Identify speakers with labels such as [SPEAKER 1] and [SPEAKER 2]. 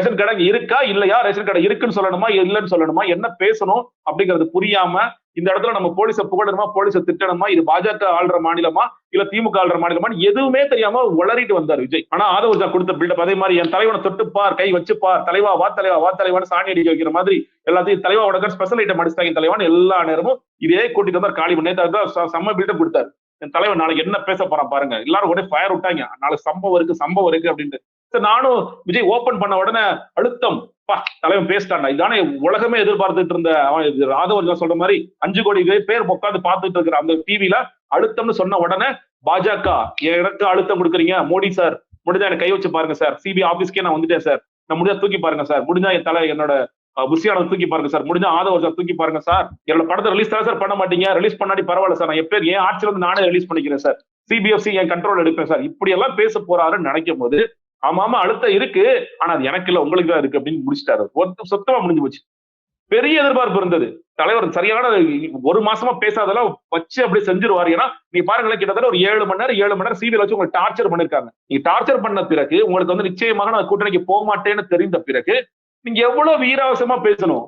[SPEAKER 1] Ration கடை இருக்கா இல்லையா, ரேஷன் கடை இருக்குன்னு சொல்லணுமா இல்லைன்னு சொல்லணுமா, என்ன பேசணும் அப்படிங்கிறது புரியாம இந்த இடத்துல நம்ம போலீஸ புகழணுமா போலீஸ திட்டணுமா, இது பாஜக ஆள்ற மாநிலமா இல்ல திமுக ஆள்ற மாநிலமா எதுவுமே தெரியாம உளறிட்டு வந்தார் விஜய். ஆனா ஆதவர்ஜா கொடுத்த பில்டப் அதே மாதிரி என் தலைவனை தொட்டுப்பார், கை வச்சுப்பார், தலைவா வா தலைவா வா தலைவான்னு சாணி அடிக்க வைக்கிற மாதிரி எல்லாத்தையும் தலைவா உடக்க ஸ்பெஷல் ஐட்டம் அடிச்சாங்க தலைவான் எல்லா நேரமும் இதே கூட்டிட்டு வந்தார். காளிமணி நேற்று செம்ம பில்டப் கொடுத்தாரு. என் தலைவன் நாளைக்கு என்ன பேச போறான் பாருங்க, எல்லாரும் உடனே ஃபயர் விட்டாங்க, நாளைக்கு சம்பவம் இருக்கு அப்படின்ட்டு. நானும் விஜய் ஓபன் பண்ண உடனே அழுத்தம், தலைவன் பேசிட்டான்டா, இதானே உலகமே எதிர்பார்த்துட்டு இருந்த ராதவர்ஜா சொல்ற மாதிரி 5 கோடி பேர் உட்காந்து பார்த்துட்டு இருக்கிற அந்த டிவில அழுத்தம்னு சொன்ன உடனே பாஜக எனக்கு அழுத்தம் கொடுக்குறீங்க, மோடி சார் முடிஞ்சா எனக்கு கை வச்சு பாருங்க சார், சிபிஐ ஆபீஸ்க்கே நான் வந்துட்டேன் சார், நான் முடிஞ்சா தூக்கி பாருங்க சார், முடிஞ்சா என் என்னோட புஷியான தூக்கி பாருங்க சார், முடிஞ்சா ஆதவர்ஜா தூக்கி பாருங்க சார், என்னோட படத்தை ரிலீஸ் தான் சார் பண்ண மாட்டீங்க, ரிலீஸ் பண்ணாடி பரவாயில்ல சார், நான் எப்ப ஏன் ஆட்சியில வந்து நானே ரிலீஸ் பண்ணிக்கிறேன் சார், சிபிஎஃப்சி என் கண்ட்ரோல் எடுப்பேன் சார், இப்படி எல்லாம் பேச போறாருன்னு நினைக்கும் போது ஆமா அழுத்தம் இருக்கு, ஆனா அது எனக்கு இல்ல உங்களுக்கு தான் இருக்கு அப்படின்னு முடிச்சிட்டாரு. சொத்தமா முடிஞ்சு போச்சு. பெரிய எதிர்பார்ப்பு இருந்தது. தலைவர் சரியான 1 மாசமா பேசாதெல்லாம் வச்சு அப்படி செஞ்சிருவாரு. ஏன்னா நீ பாருங்களேன், கிட்டத்தட்ட ஒரு 7 மணி நேரம் சிபிஐ வச்சு உங்களுக்கு டார்ச்சர் பண்ணிருக்காங்க. நீங்க டார்ச்சர் பண்ண பிறகு உங்களுக்கு வந்து நிச்சயமாக நான் கூட்டணிக்கு போக மாட்டேன்னு தெரிந்த பிறகு நீங்க எவ்வளவு வீராவசமா பேசணும்.